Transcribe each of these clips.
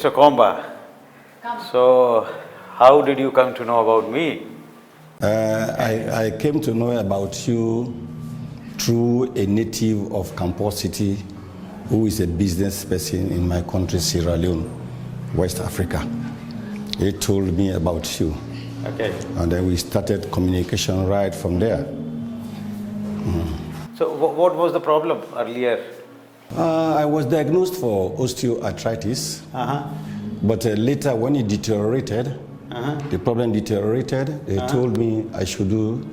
Mr. Komba, so how did you come to know about me? I came to know about you through a native of Kampong City who is a business person in my country, Sierra Leone, West Africa. He told me about you. Okay. And then we started communication right from there. So what was the problem earlier? I was diagnosed for osteoarthritis, but later when it deteriorated, the problem deteriorated, they told me I should do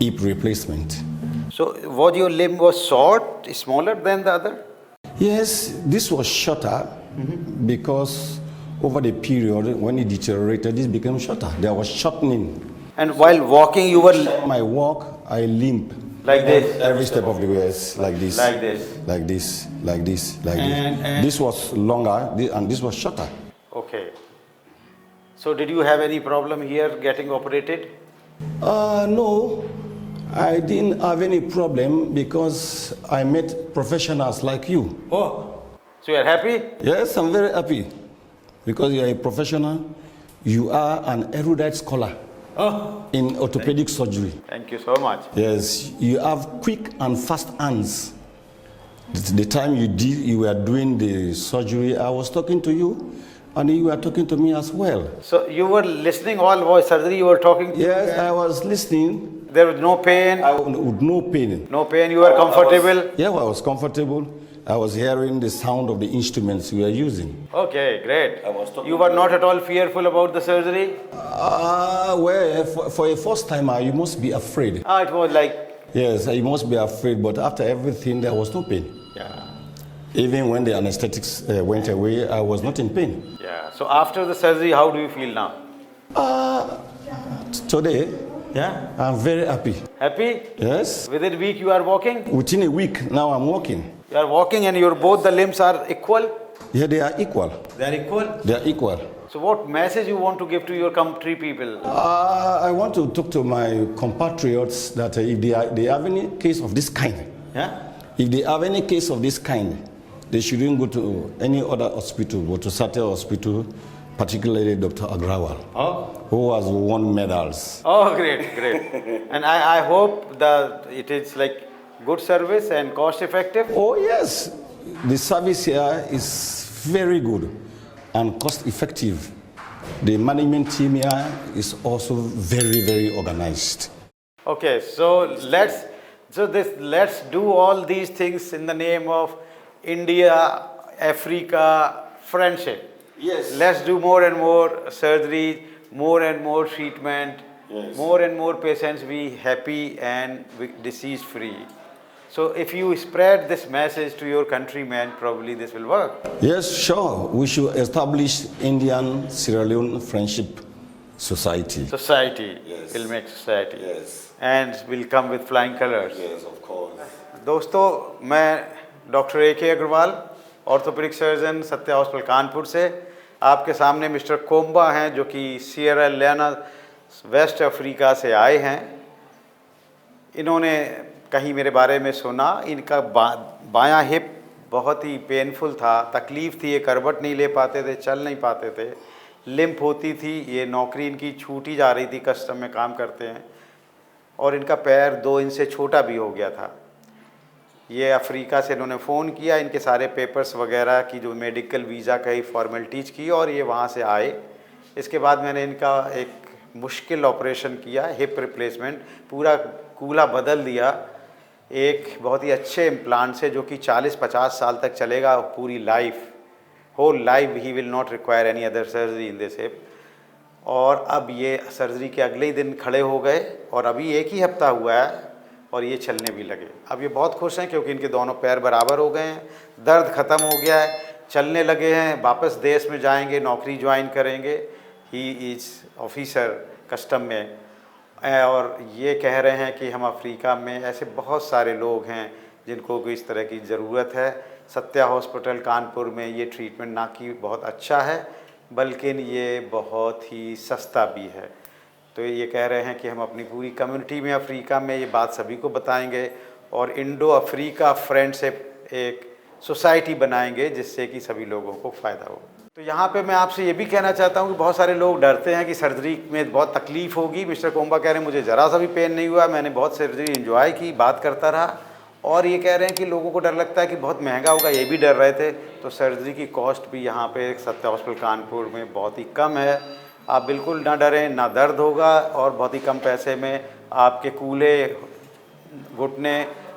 hip replacement. So was your limb was short, smaller than the other? Yes, this was shorter because over the period when it deteriorated, this became shorter. There was shortening. And while walking you were My walk, I limp. like this? Every step of the way, yes, like this. Like this. Like this, like this, like And- this. This was longer and this was shorter. Okay. So did you have any problem here getting operated? No, I didn't have any problem because I met professionals like you. Oh. So you are happy? Yes, I'm very happy because you are a professional. You are an erudite scholar Oh. in orthopedic surgery. Thank you so much. Yes, you have quick and fast hands. The time you were doing the surgery, I was talking to you, and you were talking to me as well. So you were listening all voice surgery, you were talking? Yes, I was listening. There was no pain? With no pain. No pain, you were comfortable? Yeah, well, I was comfortable. I was hearing the sound of the instruments we were using. Okay, great. You were not at all fearful about the surgery? Well, for a first timer, you must be afraid. It was like, Yes, you must be afraid, but after everything, there was no pain. yeah. Even when the anesthetics went away, I was not in pain. Yeah. So after the surgery, how do you feel now? Today, Yeah. I'm very happy. Happy? Yes. Within a week you are walking? Within a week, now I'm walking. You are walking and your both the limbs are equal? Yeah, they are equal. They are equal? They are equal. So what message you want to give to your country people? I want to talk to my compatriots that if they have any case of this kind, Yeah? if they have any case of this kind, they shouldn't go to any other hospital, go to Satya Hospital, particularly Dr. Agrawal, who has won medals. Oh, great, great. And I hope that it is like good service and cost effective. Oh yes, the service here is very good and cost effective. The management team here is also very, very organized. Okay, so let's do all these things in the name of India, Africa, friendship. Yes. Let's do more and more surgery, more and more treatment, more and more patients be happy and disease free. So if you spread this message to your countrymen, probably this will work. Yes, sure. We should establish Indian Sierra Leone Friendship Society. Society will make society. Yes. And will come with flying colors. Yes, of course. दोस्तों मैं doctor A.K. Agarwal orthopaedic surgeon Satya hospital Kanpur से आपके सामने mister कोम्बा हैं जो कि Sierra Leone waste Africa से आए हैं। इन्होंने कहीं मेरे बारे में सुना, इनका बायां हिप बहुत ही पेनफुल था, तकलीफ़ थी, ये करवट नहीं ले पाते थे, चल नहीं पाते थे, लिम्प होती थी, ये नौकरी इनकी छूटी जा रही थी, कस्टम में काम करते हैं, और इनका पैर 2 इंच से छोटा भी हो गया था। ये अफ्रीका से इन्होंने फ़ोन किया, इनके सारे पेपर्स वगैरह की जो मेडिकल वीज़ा का ही फॉर्मेलिटीज़ की और ये वहाँ से आए। इसके बाद मैंने इनका एक मुश्किल ऑपरेशन किया, हिप रिप्लेसमेंट, पूरा कूल्हा बदल दिया एक बहुत ही अच्छे इम्प्लांट से जो कि 40-50 साल तक चलेगा, पूरी life, whole life he will not require any other surgery in this hip. और अब ये सर्जरी के अगले ही दिन खड़े हो गए और अभी 1 ही हफ्ता हुआ है और ये चलने भी लगे। अब ये बहुत खुश हैं क्योंकि इनके दोनों पैर बराबर हो गए हैं, दर्द ख़त्म हो गया है, चलने लगे हैं, वापस देश में जाएंगे, नौकरी ज्वाइन करेंगे। ही इज़ ऑफिसर कस्टम में और ये कह रहे हैं कि हम अफ्रीका में ऐसे बहुत सारे लोग हैं जिनको भी इस तरह की ज़रूरत है। सत्या हॉस्पिटल कानपुर में ये ट्रीटमेंट ना कि बहुत अच्छा है बल्कि ये बहुत ही सस्ता भी है। तो ये कह रहे हैं कि हम अपनी पूरी कम्युनिटी में अफ्रीका में ये बात सभी को बताएंगे और इंडो अफ्रीका फ्रेंडशिप एक सोसाइटी बनाएंगे जिससे कि सभी लोगों को फ़ायदा हो। तो यहाँ पे मैं आपसे ये भी कहना चाहता हूँ कि बहुत सारे लोग डरते हैं कि सर्जरी में बहुत तकलीफ़ होगी। मिस्टर कोम्बा कह रहे हैं मुझे ज़रा सा भी पेन नहीं हुआ, मैंने बहुत सर्जरी एंजॉय की, बात करता रहा। और ये कह रहे हैं कि लोगों को डर लगता है कि बहुत महंगा होगा, ये भी डर रहे थे। तो सर्जरी की कॉस्ट भी यहाँ पे सत्या हॉस्पिटल कानपुर में बहुत ही कम है। आप बिल्कुल ना डरें, ना दर्द होगा और बहुत ही कम पैसे में आपके कूल्हे, घुटने,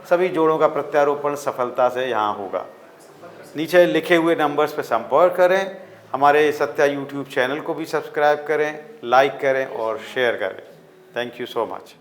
सभी जोड़ों का प्रत्यारोपण सफलता से यहाँ होगा। नीचे लिखे हुए नंबर्स पर संपर्क करें। हमारे सत्या यूट्यूब चैनल को भी सब्सक्राइब करें, लाइक करें और शेयर करें। Thank you so much.